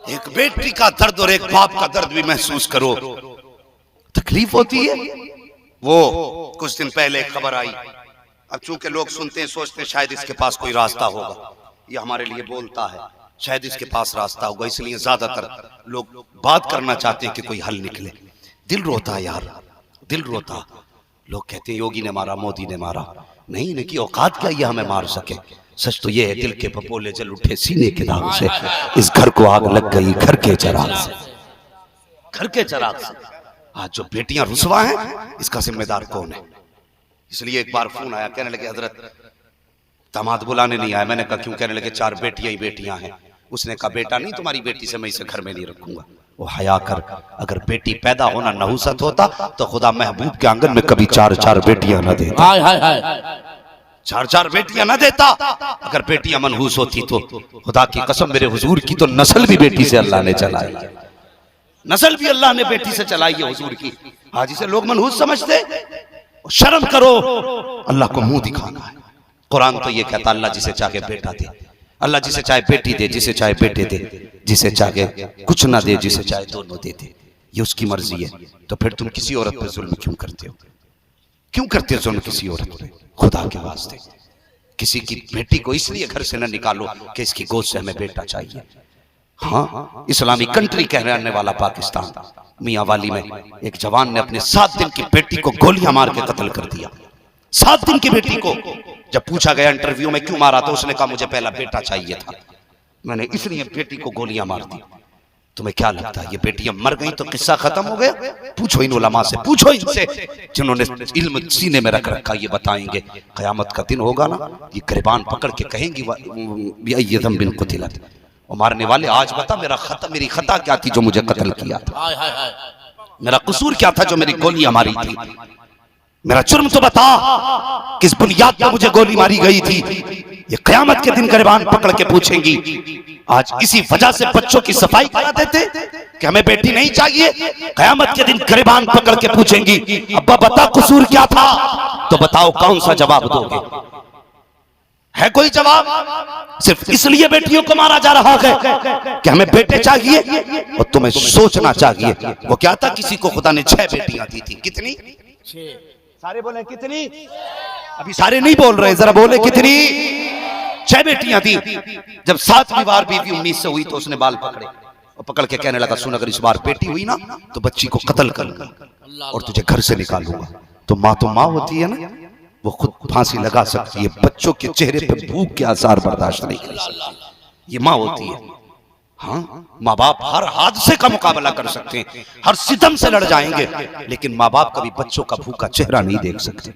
एक बेटी का दर्द और एक बाप का दर्द भी महसूस करो, तकलीफ होती है। वो कुछ दिन पहले एक खबर आई, अब चूंकि लोग सुनते हैं सोचते हैं शायद इसके पास कोई रास्ता होगा, ये हमारे लिए बोलता है शायद इसके पास रास्ता होगा, इसलिए ज्यादातर लोग बात करना चाहते हैं कि कोई हल निकले। दिल रोता है यार, दिल रोता। लोग कहते हैं योगी ने मारा, मोदी ने मारा, नहीं इनकी औकात क्या ये हमें मार सके। सच तो ये है दिल के पपोले जल उठे सीने के दाग से, इस घर को आग लग गई घर के चिराग से, घर के चिराग से। आज जो बेटियां रुसवा हैं इसका जिम्मेदार कौन है? इसलिए एक बार फोन आया, कहने लगे हजरत दामाद बुलाने नहीं आया। मैंने कहा क्यों? कहने लगे 4 बेटियां ही बेटियां हैं। उसने कहा बेटा नहीं, तुम्हारी बेटी से मैं इसे घर में नहीं रखूंगा। वो हया कर, अगर बेटी पैदा होना नहुसत होता तो खुदा महबूब के आंगन में कभी 4-4 बेटियां न देता, 4-4 बेटियां न देता। अगर बेटियां मनहूस होती तो खुदा की कसम मेरे हुजूर की तो नस्ल भी बेटी से अल्लाह ने चलाई है, नस्ल भी अल्लाह ने बेटी से चलाई है हुजूर की। आज इसे लोग मनहूस समझते, शर्म करो, अल्लाह को मुंह दिखाना है। कुरान तो ये कहता अल्लाह जिसे चाहे बेटा दे, अल्लाह जिसे चाहे बेटी दे, जिसे चाहे बेटे दे, जिसे चाहे कुछ ना दे, जिसे चाहे दोनों दे दे, ये उसकी मर्जी है। तो फिर तुम किसी औरत पर जुल्म क्यों करते हो? क्यों करते हो जुल्म किसी औरत पे? खुदा के वास्ते किसी की बेटी को इसलिए घर से न निकालो कि इसकी गोद से हमें बेटा चाहिए। हाँ, इस्लामी कंट्री कहने वाला पाकिस्तान, मियां वाली में एक जवान ने अपने 7 दिन की बेटी को गोलियां मार के कत्ल कर दिया। 7 दिन की बेटी को जब पूछा गया इंटरव्यू में क्यों मारा तो उसने कहा मुझे पहला बेटा चाहिए था, मैंने इसलिए बेटी को गोलियां मार दी। तुम्हें क्या लगता है ये बेटियां मर गई तो किस्सा खत्म हो गया? पूछो इन उलमा से, पूछो इनसे जिन्होंने इल्म सीने में रख रखा, ये बताएंगे कयामत का दिन होगा ना, ये गिरबान पकड़ के कहेंगी ये दम बिन कुतिलत, और मारने वाले आज बता मेरी खता क्या थी जो मुझे कत्ल किया था, मेरा कसूर क्या था जो मेरी गोलियां मारी थी, मेरा जुर्म तो बता, किस बुनियाद पर मुझे गोली मारी गई थी। ये कयामत के दिन गिरबान पकड़ के पूछेंगी। आज इसी वजह से बच्चों की सफाई करा देते कि हमें बेटी नहीं चाहिए, कयामत के दिन गिरबान पकड़ के पूछेंगी अब्बा बता कसूर क्या था, तो बताओ कौन सा जवाब दोगे? है कोई जवाब? सिर्फ इसलिए बेटियों को मारा जा रहा है कि हमें बेटे चाहिए, और तुम्हें सोचना चाहिए वो क्या था, किसी को खुदा ने 6 बेटियां दी थी। कितनी? 6। सारे बोले कितनी? अभी सारे नहीं बोल रहे, जरा बोले कितनी? 6 बेटियां थी। जब 7वीं बार बीवी उम्मीद से हुई तो उसने बाल पकड़े और पकड़ के कहने लगा सुन, अगर इस बार बेटी हुई ना तो बच्ची को कत्ल करूंगा और तुझे घर से निकालूंगा। तो माँ होती है ना, वो खुद फांसी लगा सकती है, बच्चों के चेहरे पे भूख के आसार बर्दाश्त नहीं कर सकती, ये माँ होती है। हाँ, माँ बाप हर हादसे का मुकाबला कर सकते हैं, हर सितम से लड़ जाएंगे, लेकिन माँ बाप कभी बच्चों का भूखा चेहरा नहीं देख सकते।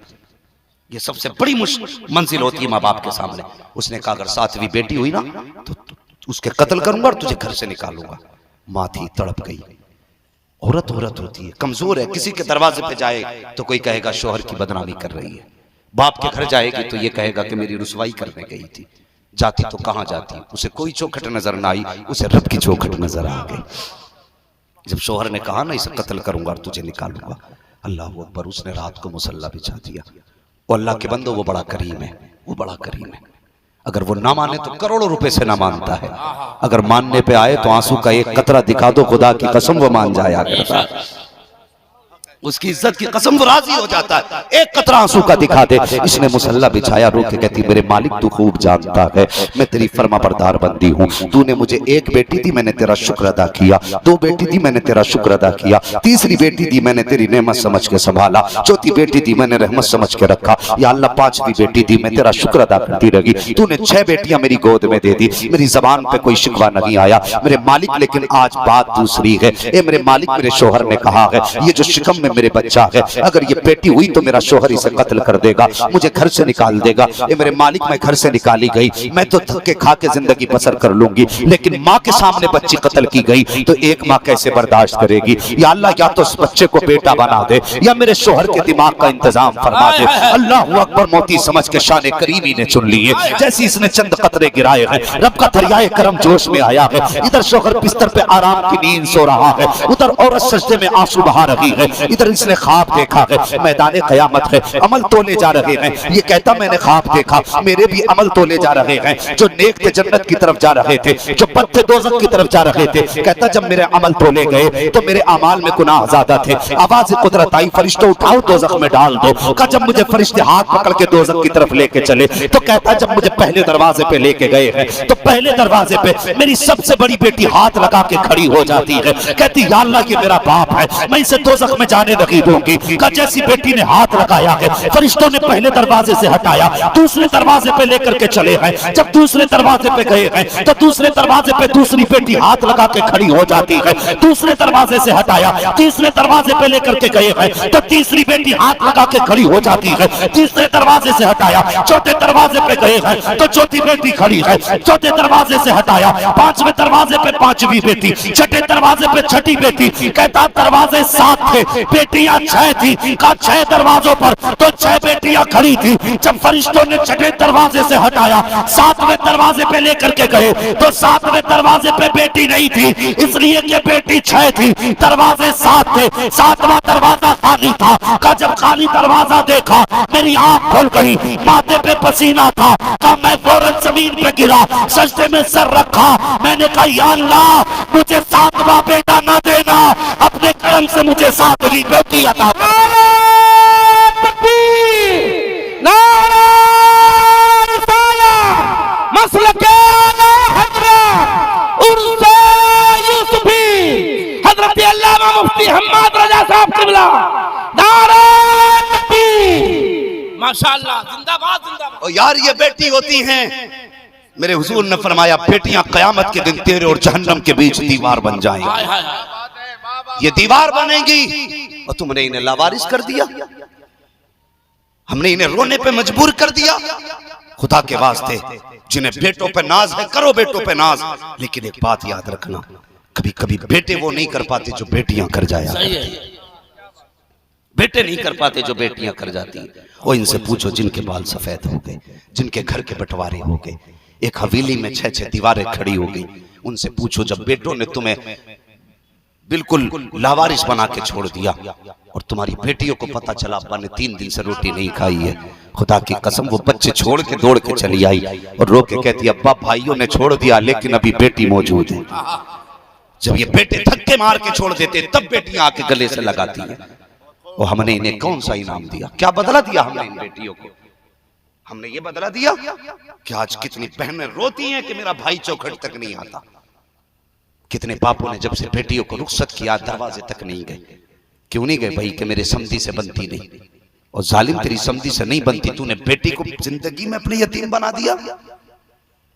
ये सबसे बड़ी मंजिल होती है माँ बाप के सामने। उसने कहा अगर 7वीं बेटी हुई ना तो उसके कत्ल करूंगा और तुझे घर से निकालूंगा। माँ थी, तड़प गई। औरत होती है, कमजोर है, किसी के दरवाजे पे जाए तो कोई कहेगा शोहर की बदनामी कर रही है, बाप के घर जाएगी तो ये कहेगा कि मेरी रुसवाई करने गई थी। जाती तो कहां जाती, उसे कोई चौखट नजर ना आई, उसे रब की चौखट नजर आ गई। जब शोहर ने कहा ना इसे कत्ल करूंगा और तुझे निकालूंगा, अल्लाह अकबर, उसने रात को मुसल्ला बिछा दिया। वो अल्लाह के बंदो वो बड़ा करीम है, वो बड़ा करीम है। अगर वो ना माने तो करोड़ों रुपए से ना मानता है, अगर मानने पे आए तो आंसू का एक कतरा दिखा दो, खुदा की कसम वो मान जाया करता है, उसकी इज्जत की कसम वो राजी हो जाता है। एक कतरा आंसू का दिखा दे। इसने मुसल्ला बिछाया, रो के कहती मेरे मालिक तू खूब जानता है मैं तेरी फर्माबरदार बंदी हूँ, तूने मुझे 1 बेटी दी मैंने तेरा शुक्र अदा किया, 2 बेटी दी मैंने तेरा शुक्र अदा किया, 3री बेटी दी मैंने तेरी नेमत समझ के संभाला, 4थी बेटी दी मैंने रहमत समझ के रखा, या अल्लाह 5वीं बेटी दी मैं तेरा शुक्र अदा करती रही। तूने 6 बेटियां मेरी गोद में दे दी, मेरी जबान पे कोई शिकवा नहीं आया मेरे मालिक। लेकिन आज बात दूसरी है, ए मेरे मालिक, मेरे शोहर ने कहा है ये जो शिकम में मेरे बच्चा है, अगर ये बेटी हुई तो मेरा शोहर इसे कत्ल कर देगा, मुझे घर से निकाल देगा। ये मेरे मालिक, मैं घर से निकाली गई, मैं तो धक्के खा के जिंदगी बसर कर लूंगी, लेकिन माँ के सामने बच्ची कत्ल की गई तो एक माँ कैसे बर्दाश्त करेगी? या अल्लाह या तो उस बच्चे को बेटा बना दे या मेरे शोहर के दिमाग का इंतजाम फरमा दे। अल्लाह अकबर, मोती समझ के शान करीमी ने चुन लिए। जैसे इसने चंद कतरे गिराए हैं, रब का दरियाए करम जोश में आया है। इधर शोहर बिस्तर पे आराम की नींद सो रहा है, उधर औरत सजदे में आंसू बहा रही है, इधर इसने ख्वाब देखा है, मैदान क़यामत है, अमल तोले जा रहे हैं। ये कहता मैंने ख्वाब देखा, मेरे भी अमल तोले जा रहे हैं। जो नेक थे जन्नत की तरफ जा रहे थे, जो बद थे दोज़ख की तरफ जा रहे थे। कहता जब मेरे अमल तोले गए तो मेरे अमाल में गुनाह ज़्यादा थे। आवाज़ कुदरत आई, फरिश्तों उठाओ दोज़ख में डाल दो। का जब मुझे फरिश्ते हाथ पकड़ के दोज़ख की तरफ लेके चले तो कहता जब मुझे पहले दरवाजे पे लेके गए हैं तो पहले दरवाजे पे मेरी सबसे बड़ी बेटी हाथ लगा के खड़ी हो जाती है। कहती या अल्लाह ये मेरा बाप है, मैं इसे दोज़ख में जाने नहीं दूंगी। का जैसी बेटी ने हाथ लगाया है, फरिश्तों ने पहले दरवाजे से हटाया, दूसरे दरवाजे पे लेकर के चले हैं। जब दूसरे दरवाजे पे गए हैं तो दूसरे दरवाजे पे दूसरी बेटी हाथ लगा के खड़ी हो जाती है। दूसरे दरवाजे से हटाया, तीसरे दरवाजे पे लेकर के गए हैं तो तीसरी बेटी हाथ लगा के खड़ी हो जाती है। तीसरे दरवाजे से हटाया, चौथे दरवाजे पे गए हैं तो चौथी बेटी खड़ी है। चौथे दरवाजे से हटाया, पांचवें दरवाजे पे पांचवी बेटी, छठे दरवाजे पे छठी बेटी। कहता दरवाजे 7 थे, बेटियां 6 थी। का 6 दरवाजों पर तो 6 बेटियां खड़ी थी। जब फरिश्तों ने छठे दरवाजे से हटाया, 7वें दरवाजे पे लेकर के गए तो 7वें दरवाजे पे बेटी नहीं थी, इसलिए कि बेटी 6 थी, दरवाजे 7 थे। 7वां दरवाजा खाली था। का जब खाली दरवाजा देखा मेरी आंख खुल गई, माथे पे पसीना था। का मैं फौरन जमीन पे गिरा, सजदे में सर रखा। मैंने कहा या अल्लाह मुझे 7वां बेटा ना देना, अपने करम से मुझे 7वीं बेटी अता कर। माशाअल्लाह, जिंदाबाद जिंदाबाद। और यार ये बेटी होती हैं, मेरे हुजूर ने फरमाया बेटियां कयामत के दिन तेरे और जहन्नम के बीच दीवार बन जाएंगी। ये दीवार बनेगी और तुमने इन्हें लावारिस कर दिया, हमने इन्हें रोने पे मजबूर कर दिया। खुदा के वास्ते जिन्हें बेटों पे नाज है करो बेटों पे नाज, लेकिन एक बात याद रखना, कभी कभी बेटे वो नहीं कर पाते जो बेटियां कर जाया। बेटे नहीं कर पाते जो बेटियां कर जाती हैं। वो इनसे पूछो जिनके बाल सफेद हो गए, जिनके घर के बंटवारे हो गए, एक हवेली में 6-6 दीवारें खड़ी हो गई, उनसे पूछो जब बेटों ने तुम्हें बिल्कुल लावारिस बना के छोड़ दिया और तुम्हारी बेटियों को पता चला अब्बा ने 3 दिन से रोटी नहीं खाई है, खुदा की कसम वो बच्चे छोड़ के दौड़ के चली आई और रो के कहती अब्बा भाइयों ने छोड़ दिया लेकिन अभी बेटी मौजूद है। जब ये बेटे धक्के मार के छोड़ देते तब बेटियां आके गले से लगाती हैं। और हमने इन्हें कौन सा इनाम दिया, क्या बदला दिया हमने इन बेटियों को? हमने ये बदला दिया कि आज कितनी बहनें रोती हैं कि मेरा भाई चौखट तक नहीं आता। कितने बापों ने जब से बेटियों को रुखसत किया दरवाजे तक नहीं गए। क्यों नहीं गए भाई? कि मेरे समधी से बनती नहीं। और जालिम तेरी समधी से नहीं बनती, तूने बेटी को जिंदगी में अपनी यतीम बना दिया।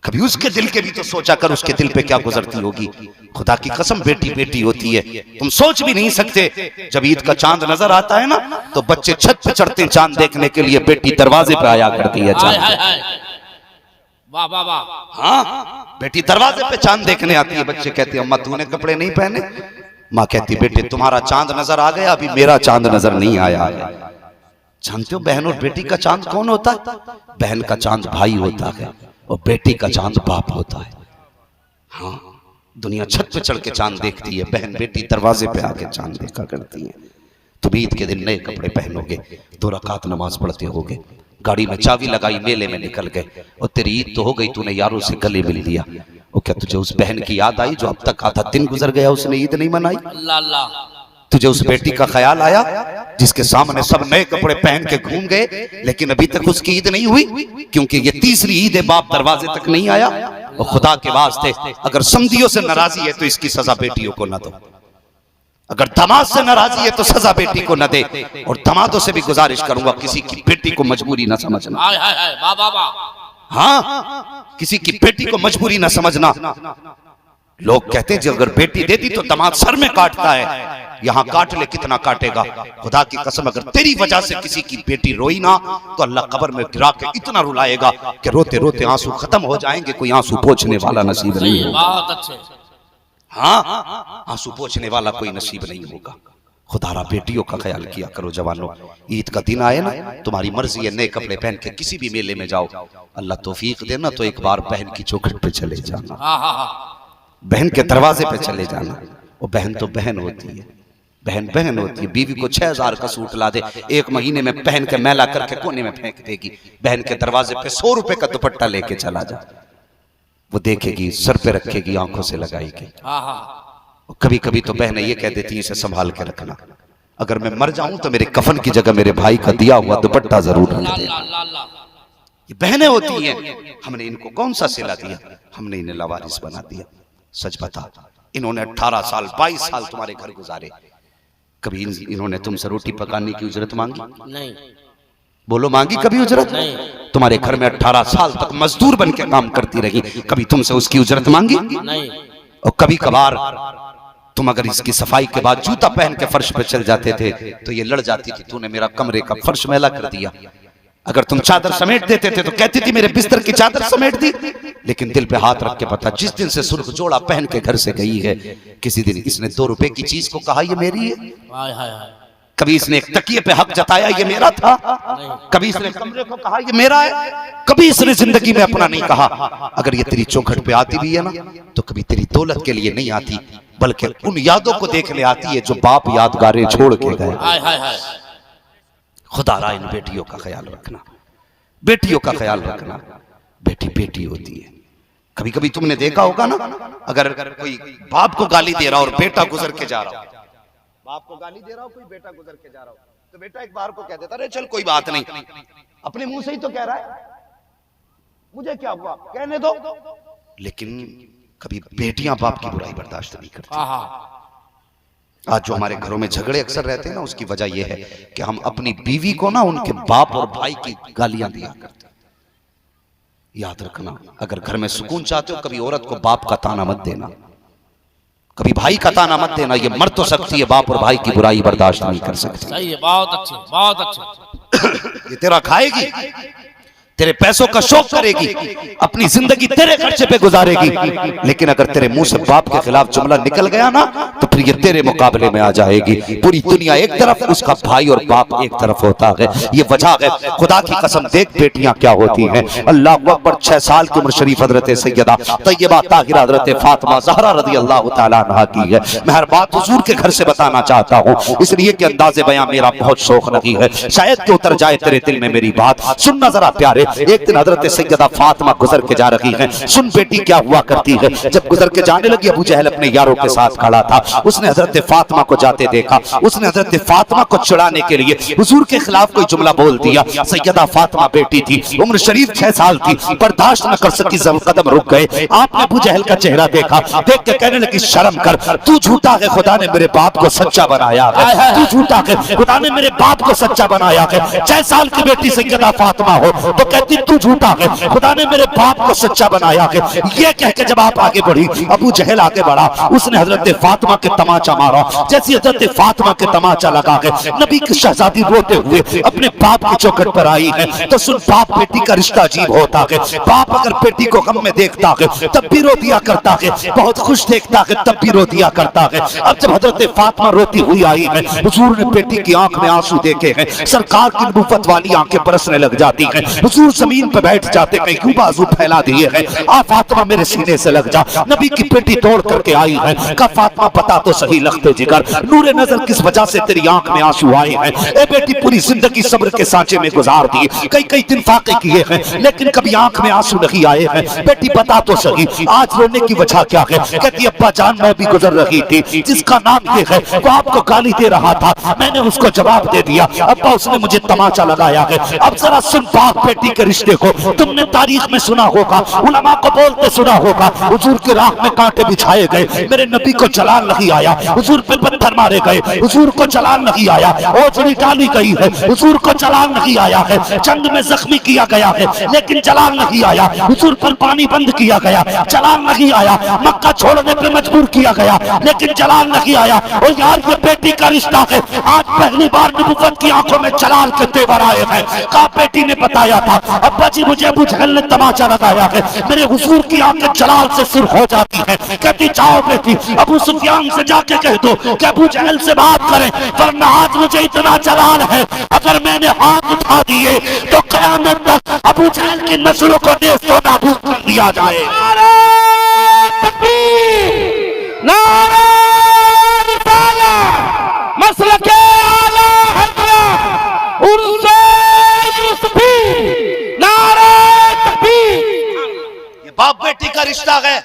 कभी उसके दिल के भी तो सोचा कर, उसके दिल पे क्या गुजरती होगी। खुदा की कसम बेटी बेटी होती है, तुम सोच भी नहीं सकते। जब ईद का चांद नजर आता है ना तो बच्चे छत पे चढ़ते हैं चांद देखने के लिए, बेटी दरवाजे पे आया करती है चांद। वाह वाह वाह। हाँ बेटी दरवाजे पे चांद देखने आती है। बच्चे कहते हैं अम्मा तूने कपड़े नहीं पहने? माँ कहती बेटे तुम्हारा चांद नजर आ गया, अभी मेरा चांद नजर नहीं आया है। जानते हो बहन और बेटी का चांद कौन होता है? बहन का चांद भाई होता है और बेटी का चांद बाप होता है। हाँ दुनिया छत पे चढ़ के चांद देखती है, बहन बेटी दरवाजे पे आके चांद देखा करती है। तुम ईद के दिन नए कपड़े पहनोगे, 2 रकात नमाज पढ़ते होगे, गाड़ी में चाबी लगाई, मेले में निकल गए और तेरी ईद तो हो गई, तूने यारों से गले मिल लिया। और क्या तुझे उस बहन की याद आई जो अब तक आधा दिन गुजर गया उसने ईद नहीं मनाई? अल्लाह अल्लाह। तुझे उस बेटी का ख्याल आया जिसके सामने सब नए कपड़े पहन के घूम गए लेकिन अभी तक उसकी ईद नहीं हुई? क्योंकि ये तीसरी ईद है, बाप दरवाजे तक नहीं आया। और खुदा के वास्ते अगर समधियों से नाराजी है तो इसकी सजा बेटियों को न दो। अगर दामाद से नाराजी है तो सजा बेटी को न दे। और दामादों से भी गुजारिश करूंगा किसी की बेटी को मजबूरी न समझना। हाँ किसी की बेटी को मजबूरी न समझना। लोग कहते हैं अगर बेटी देती तो दामाद सर में काटता है, यहाँ काट ले कितना काटेगा। खुदा की कसम अगर तेरी वजह से किसी की बेटी रोई ना तो अल्लाह कब्र में गिरा के इतना रुलाएगा कि रोते रोते आंसू खत्म हो जाएंगे, कोई आंसू पोंछने वाला नसीब नहीं होगा। हाँ आंसू पोंछने वाला कोई नसीब नहीं होगा। खुदारा बेटियों का ख्याल किया करो जवानों। ईद का दिन आए ना, तुम्हारी मर्जी है नए कपड़े पहन के किसी भी मेले में जाओ, अल्लाह तौफीक देना तो एक बार बहन की चौखट पे चले जाना, बहन के दरवाजे पे चले जाना। वो बहन तो बहन होती है, बहन बहन होती है। बीवी को 6000 का सूट ला दे, एक महीने में पहन के मैला करके कोने में फेंक देगी। बहन के दरवाजे पे 100 रुपए का दुपट्टा लेके चला जा, वो देखेगी, सर पे रखेगी, आंखों से लगाएगी। कभी कभी तो बहनें ये कह देती हैं इसे संभाल के रखना, अगर मैं मर जाऊं तो मेरे कफन की जगह मेरे भाई का दिया हुआ दुपट्टा जरूर रख देना। ये बहनें होती हैं। हमने इनको कौन सा सिला दिया? हमने इन्हें लावारिस बना दिया। सच बता, इन्होंने 18 साल 22 साल तुम्हारे घर गुजारे, कभी इन्होंने तुमसे रोटी पकाने की उजरत मांगी? नहीं। बोलो, मांगी कभी उजरत? नहीं। तुम्हारे घर में 18 साल तक मजदूर बन के काम करती रही, कभी तुमसे उसकी उजरत मांगी? नहीं। और कभी कभार तुम अगर इसकी सफाई के बाद जूता पहन के फर्श पे चल जाते थे तो ये लड़ जाती थी, तूने मेरा कमरे का फर्श मैला कर दिया। अगर तुम चादर समेट देते थे तो कहती थी मेरे बिस्तर की चादर समेट दी। लेकिन दिल पे हाथ रख के पता, जिस दिन से सुर्ख जोड़ा पहन के घर से गई है, किसी दिन इसने 2 रुपए की चीज को कहा ये मेरी है? कभी इसने एक तकिए पे हक जताया ये मेरा था? कभी इसने कमरे को कहा ये मेरा है? कभी इसने जिंदगी में अपना नहीं कहा। अगर ये तेरी चौखट पे आती भी है ना, तो कभी तेरी दौलत के लिए नहीं आती, बल्कि उन यादों को देखने आती है जो बाप यादगारें छोड़ के गए। खुदा रा इन बेटियों का ख्याल रखना, बेटियों का ख्याल रखना। बेटी बेटी होती है। कभी कभी तुमने देखा होगा ना, अगर कोई बाप को गाली दे रहा हो और बेटा गुजर के जा रहा हो, बाप को गाली दे रहा हो, कोई बेटा गुजर के जा रहा हो, तो बेटा एक बार को कह देता, अरे चल कोई बात नहीं, अपने मुंह से ही तो कह रहा है, मुझे क्या हुआ, कहने दो। लेकिन कभी बेटियां बाप की बुराई बर्दाश्त नहीं करती। आज जो हमारे घरों में झगड़े अक्सर रहते हैं ना, उसकी वजह यह है कि हम अपनी बीवी को ना उनके बाप और भाई की गालियां दिया करते हैं। याद रखना, अगर घर में सुकून चाहते हो, कभी औरत को बाप का ताना मत देना, कभी भाई का ताना मत देना। ये मर तो सकती है, बाप और भाई की बुराई बर्दाश्त नहीं कर सकती। सही है, बहुत अच्छे, बहुत अच्छे। ये तेरा खाएगी, तेरे पैसों का शौक करेगी, अपनी जिंदगी तेरे खर्चे पे गुजारेगी, लेकिन अगर तेरे मुंह से बाप के खिलाफ जुमला निकल गया ना, तो फिर ये तेरे मुकाबले में आ जाएगी। पूरी दुनिया एक तरफ, उसका भाई और बाप एक तरफ होता है। ये वजह है, खुदा की कसम देख बेटियां क्या होती हैं। अल्लाह अकबर। 6 साल की उम्र शरीफ हजरत सैयदा तैयबा ताहिरा हजरत फातिमा ज़हरा रज़ी अल्लाह तआला अन्हा की है। मैं हर बात हुजूर के घर से बताना चाहता हूँ, इसलिए कि अंदाज़े बयां मेरा बहुत शौक नहीं है, शायद कि उतर जाए तेरे दिल में मेरी बात। सुनना जरा प्यारे। एक दिन हजरत सैयदा फातिमा गुजर के जा रही हैं। सुन बेटी क्या हुआ करती है। जब गुजर के जाने लगी, अबू जहल अपने यारों के साथ खड़ा था। उसने हजरत फातिमा को जाते देखा। उसने हजरत फातिमा को चिढ़ाने के लिए हुजूर के खिलाफ कोई जुमला बोल दिया। सैयदा फातिमा बेटी थी, उम्र शरीफ 6 साल की, बर्दाश्त न कर सकी, कदम रुक गए। आपने अबू जहल का चेहरा देखा, देख के कहने लगी शर्म कर, तू झूठा है, खुदा ने मेरे बाप को सच्चा बनाया है, तू झूठा है, खुदा ने मेरे बाप को सच्चा बनाया है। 6 साल की बेटी सैयदा फातिमा हो तो कहती तू झूठा है, खुदा ने मेरे बाप को सच्चा बनाया है। ये कह के जब आप आगे बढ़ी, अबू जहल आगे बढ़ा, उसने हजरत फातिमा के तमाचा मारा। जैसे हजरत फातिमा के तमाचा लगा के नबी की शहजादी रोते हुए अपने बाप की चौखट पर आई है। तो सुन, बाप बेटी का रिश्ता अजीब होता है। बाप अगर बेटी को गम में देखता है तब भी रो दिया करता है, बहुत खुश देखता है तब भी रो दिया करता है। अब जब हजरत फातिमा रोती हुई आई है, हुजूर ने बेटी की आंख में आंसू देखे हैं। सरकार की नबूवत वाली आंखें बरसने लग जाती हैं। हुजूर जमीन पर बैठ जाते हैं, क्यों बाजू फैला दिए हैं। आ फातिमा मेरे सीने से लग जा। नबी की बेटी दौड़ करके आई है। कहा फातिमा बता तो सही लख्ते जिगर, नूरे नजर किस वजह से तेरी आंख में आंसू आए हैं। ए बेटी पूरी जिंदगी सब्र के सांचे में गुजार दी, कई दिन फाके किए हैं, लेकिन कभी आंख में आंसू नहीं आए हैं। बेटी बता तो सही आज रोने की वजह क्या है। कहती अब्बा जान मैं भी गुजर रही थी, जिसका नाम ये है वो आपको गाली दे रहा था, मैंने उसको जवाब दे दिया, अब्बा उसने मुझे तमाचा लगाया है। अब जरा सुन बाप बेटी के रिश्ते को, तुमने तारीख में सुना होगा, उलमा को बोलते सुना होगा, हुजूर की राह में कांटे बिछाए गए, मेरे नबी को जलाल नहीं आया, हुजूर पे पत्थर मारे गए, हुजूर को जलाल नहीं आया, ओझड़ी डाली गई है, हुजूर को जलाल नहीं आया है, जंग में जख्मी किया गया है लेकिन जलाल नहीं आया, हुजूर पर पानी बंद किया गया, जलाल नहीं आया, मक्का छोड़ने पे मजबूर किया गया लेकिन जलाल नहीं आया। और यार ये बेटी का रिश्ता है, आज पहली बार नबुव्वत की आंखों में जलाल के तेवर आए हैं। कहा बेटी ने बताया था अब्बा जी मुझे अबू जहल ने तमाचा लगाया है, मेरे हुजूर की आंखें जलाल से सुर्ख हो जाती है। कहती जाओ बेटी अबू सुफियान से जाके कह दो कि अबू जहल से बात करें, वरना आज मुझे इतना जलाल है अगर मैंने हाथ उठा दिए तो क़यामत तक अबू जहल की नस्लों को नेस्तो नाबूद कर दिया जाए। नारे तकबीर, नारे रिसालत, रिश्ता है,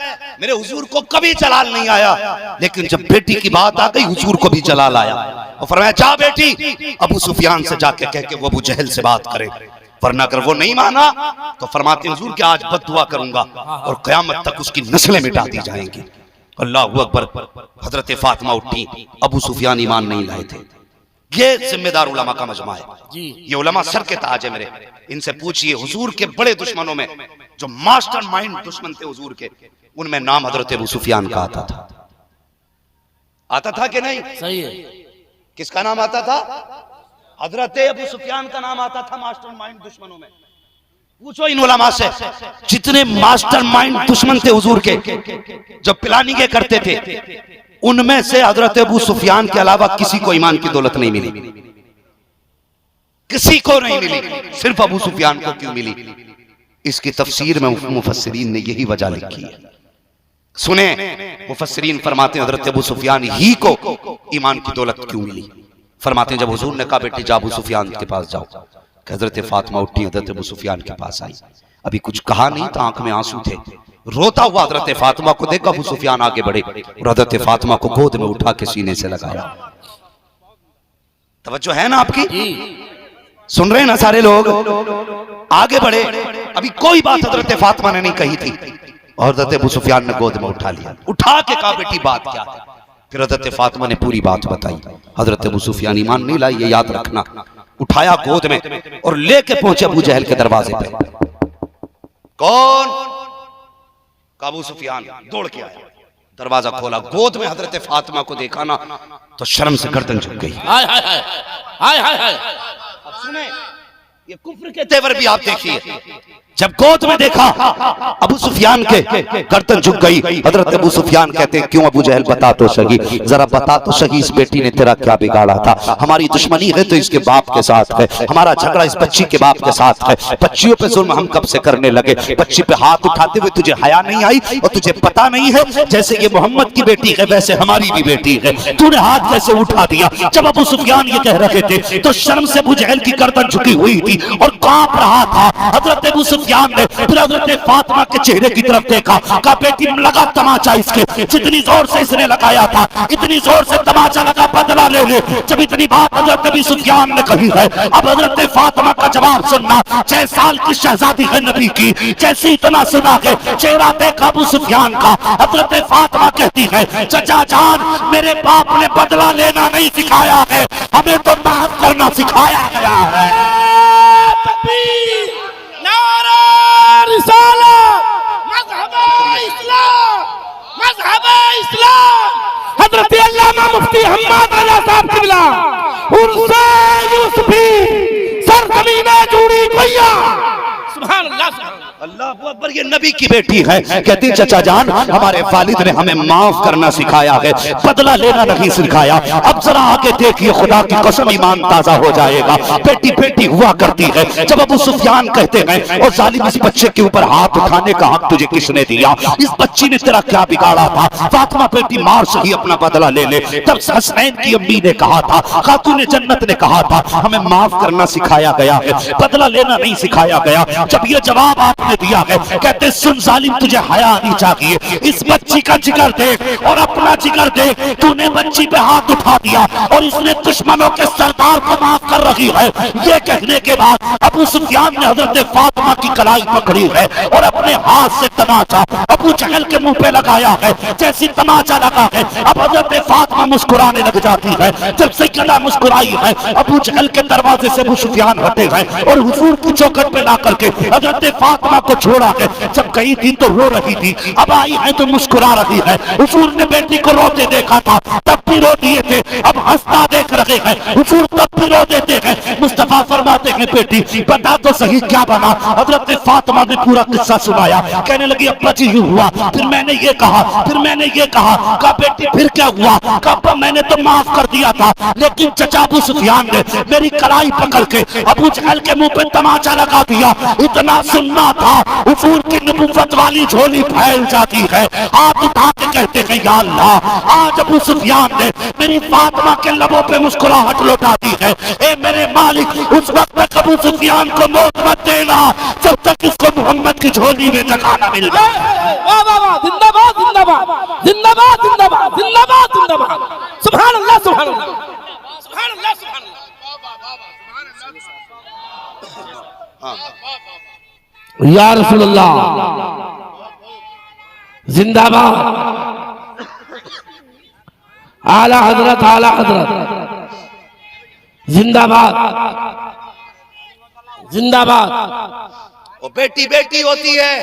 मेरे हुजूर को कभी जलाल नहीं आया, लेकिन जब बेटी की बात आ गई हुजूर को भी जलाल आया। और फरमाया जा बेटी अबू सुफियान से जाके कह के वो अबू जहल से बात करे, वरना अगर वो नहीं माना तो फरमाते हुजूर कि आज बद्दुआ करूंगा और कयामत तक उसकी नस्लें मिटा दी जाएंगी। अल्लाहू अकबर। हजरत फातिमा उठी, अबू सुफियान ईमान नहीं लाए थे। ये जिम्मेदार उलमा का मजमा है, ये उलमा सर के ताज है मेरे। इनसे पूछिए हुजूर के बड़े दुश्मनों में जो मास्टरमाइंड दुश्मन थे हुजूर के, उनमें नाम हजरत अबू सुफियान का आता था कि नहीं? सही है। किसका नाम आता था? हजरत अबू सुफियान का नाम आता था मास्टरमाइंड दुश्मनों में। पूछो इन उलमा से, जितने मास्टरमाइंड दुश्मन थे हुजूर के जो प्लानिंग करते थे, उनमें से हजरत अबू सुफियान के अलावा किसी को ईमान की दौलत नहीं मिली, किसी को नहीं मिली, सिर्फ अबू सुफियान को क्यों मिली? इसकी तफसीर में मुफस्सिरीन ने यही वजह लिखी है। सुने, मुफस्सिरीन फरमाते हैं हजरत अबू सुफियान ही को ईमान की दौलत क्यों मिली। फरमाते हैं जब हुजूर ने कहा बेटी जा अबू सुफियान के पास जाओ, हजरत फातिमा उठी, हजरत अबू सुफियान के पास आई। अभी कुछ कहा नहीं था, आंख में आंसू थे। रोता हुआ हजरत फातिमा को देखा, अबू सुफियान आगे बढ़े और हजरत फातिमा को गोद में उठा के सीने से लगाया। तवज्जो है ना आपकी? सुन रहे हैं ना सारे लोग? आगे बढ़े, अभी कोई बात हजरत फातिमा ने नहीं कही थी और हजरत अबू सुफियान ने गोद में उठा लिया, उठा के कहा बेटी बात क्या है। फिर हजरत फातिमा ने पूरी बात बताई। हजरत अबू सुफियान ईमान नहीं लाई, ये याद रखना। उठाया गोद में और लेके पहुंचे अबू जहल के दरवाजे पे। कौन? अबू सुफियान दौड़ के आया, दरवाजा खोला, गोद में हजरत फातिमा को देखा ना तो शर्म से गर्दन झुक गई। हाय हाय हाय हाय हाय हाय। अब सुने, ये कुफ्र के तेवर भी आप देखिए। जब गोद में देखा अबू सुफियान के गर्दन झुक गई। हजरत अबू सुफियान कहते हैं क्यों अबू जहल बता तो सही, जरा बता तो सही, इस बेटी ने तेरा क्या बिगाड़ा था? हमारी दुश्मनी है तो इसके बाप के साथ है, हमारा झगड़ा इस बच्ची के बाप के साथ है। बच्चियों पे जुल्म हम कब से करने लगे? बच्ची पे हाथ उठाते हुए तुझे हया नहीं आई और तुझे पता नहीं है जैसे ये मोहम्मद की बेटी है वैसे हमारी भी बेटी है, तूने हाथ कैसे उठा दिया? जब अबू सुफियान ये कह रहे थे तो शर्म से अबू जहल की गर्दन झुकी हुई थी और कांप रहा था। हजरत अबू सुफियान ने फिर हजरत फातिमा के चेहरे की तरफ देखा, कहा बेटी लगा तमाचा इसके, जितनी जोर से इसने लगाया था इतनी जोर से तमाचा लगा, बदला ले ले। जब इतनी बात हजरत अबू सुफियान ने कही है, अब हजरत फातिमा का जवाब सुनना। 6 साल की शहजादी है नबी की, जैसे इतना सुना के चेहरा देखा अबू सुफियान का, हजरत फातिमा कहती है चचा जान मेरे बाप ने बदला लेना नहीं सिखाया है, हमें तो माफ करना सिखाया गया है। हजरत अल्लामा मुफ्ती हम्माद आला साहब किबला उर्से यूसुफी सरजमीन में जुड़ी गैया। सुभान अल्लाह, अल्लाह अकबर। ये नबी की बेटी है। कहती चचा जान हमारे वालिद ने हमें माफ करना सिखाया है, बदला लेना नहीं सिखाया। अब जरा आगे देखिए, खुदा की कसम ईमान ताजा हो जाएगा। बेटी बेटी हुआ करती है। जब अबू सुफियान कहते हैं और जालिम इस बच्चे के ऊपर हाथ उठाने का हक तुझे किसने दिया? इस बच्ची ने तेरा क्या बिगाड़ा था? फातिमा बेटी मार से ही अपना बदला ले ले। तब हसनैन की अम्मी ने कहा था, खातून जन्नत ने कहा था हमें माफ करना सिखाया गया है, बदला लेना नहीं सिखाया गया। जब ये जवाब आपने दिया है, कहते सुन जालिम तुझे हया आनी चाहिए। इस बच्ची का जिगर देख और अपना जिगर देख, तूने बच्ची पे हाथ उठा दिया और इसने दुश्मनों के सरदार को माफ कर रही है। ये कहने के बाद अबू सुफियान ने हजरत फातिमा की कलाई पकड़ी है और अपने हाथ से तमाचा अबू जहल के मुंह पे लगाया है। जैसी तमाचा लगा है, अब हजरत फातिमा मुस्कुराने लग जाती है। जब सैयदा मुस्कुराई है, अबू जहल के दरवाजे से अबू सुफियान हटे हैं और हुजूर की चौखट पे ला करके हजरत फातिमा को छोड़ा है। जब कई दिन तो रो रही थी, अब आई है तो मुस्कुरा रही है। हुजूर ने बेटी को रोते देखा था, तब भी रो दिए थे, अब हंसता देख रहे हैं। हुजूर तब भी रो देते हैं। मुस्तफा फरमाते हैं बेटी बता तो सही क्या बना? हजरत फातिमा ने पूरा किस्सा सुनाया। कहने लगी अब्बा जी यूं हुआ, फिर मैंने ये कहा, फिर मैंने ये कहा बेटी फिर क्या हुआ? कहा मैंने तो माफ कर दिया था, लेकिन चचा अबू सुफियान ने मेरी कलाई पकड़ के अबू जहल के मुंह पे तमाचा लगा दिया। इतना सुनना था था हुजूर की नबुव्वत वाली झोली फैल जाती है, हाथ उठा के कहते हैं या अल्लाह, आज अबू सुफियान ने मेरी फातिमा के लबों पे मुस्कुराहट लौटा दी है। ए मेरे मालिक, उस वक्त तक अबू सुफियान को मौत मत देना जब तक इसको मोहम्मद की झोली में जगह न मिल जाए। वाह वाह वाह, जिंदाबाद जिंदाबाद जिंदाबाद जिंदाबाद जिंदाबाद जिंदाबाद। सुभान अल्लाह सुभान अल्लाह सुभान अल्लाह सुभान अल्लाह। या रसूलल्लाह जिंदाबाद, आला हजरत जिंदाबाद जिंदाबाद। वो बेटी बेटी होती है।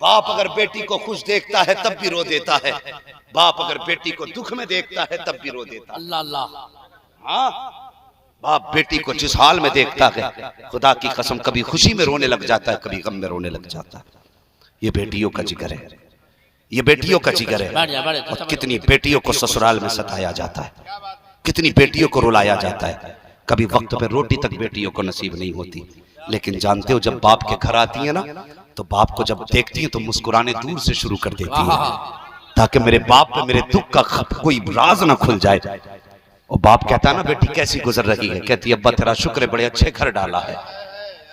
बाप अगर बेटी को खुश देखता है तब भी रो देता है, बाप अगर बेटी को दुख में देखता है तब भी रो देता है। अल्लाह अल्लाह। हाँ, बाप बेटी को जिस हाल में देखता है, खुदा की कसम कभी खुशी में रोने लग जाता है, कभी गम में रोने लग जाता है। ये बेटियों का जिगर है, ये बेटियों का जिगर है। और कितनी बेटियों को ससुराल में सताया जाता है, कितनी बेटियों को रुलाया जाता है, कभी वक्त पे रोटी तक बेटियों को नसीब नहीं होती। लेकिन जानते हो जब बाप के घर आती है ना, तो बाप को जब देखती है तो मुस्कुराने दूर से शुरू कर देती है, ताकि मेरे बाप पे मेरे दुख का कोई राज ना खुल जाए। और बाप कहता है ना, बेटी कैसी गुजर रही है? कहती है अब्बा तेरा शुक्र है, बड़े अच्छे घर डाला है,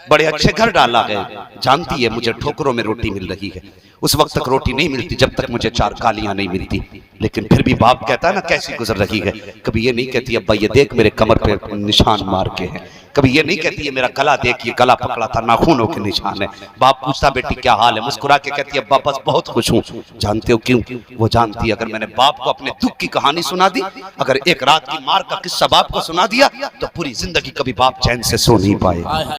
बड़े अच्छे घर डाला है। जानती है मुझे ठोकरों में रोटी मिल रही है, उस वक्त तक रोटी नहीं मिलती जब तक मुझे 4 गालियां नहीं मिलती। लेकिन फिर भी बाप कहता है ना कैसी गुजर रही है। कभी ये नहीं कहती अब्बा ये देख मेरे कमर पे निशान मार के हैं, कभी ये नहीं कहती है मेरा गला देख, ये गला पकड़ा था नाखूनों के निशान है। बाप पूछता बेटी क्या हाल है, मुस्कुरा के कहती है अब्बा बस बहुत खुश हूँ। जानते हो क्यों? वो जानती है अगर मैंने बाप को अपने दुख की कहानी सुना दी, अगर एक रात की मार का किस्सा बाप को सुना दिया, तो पूरी जिंदगी कभी बाप चैन से सो नहीं पाए।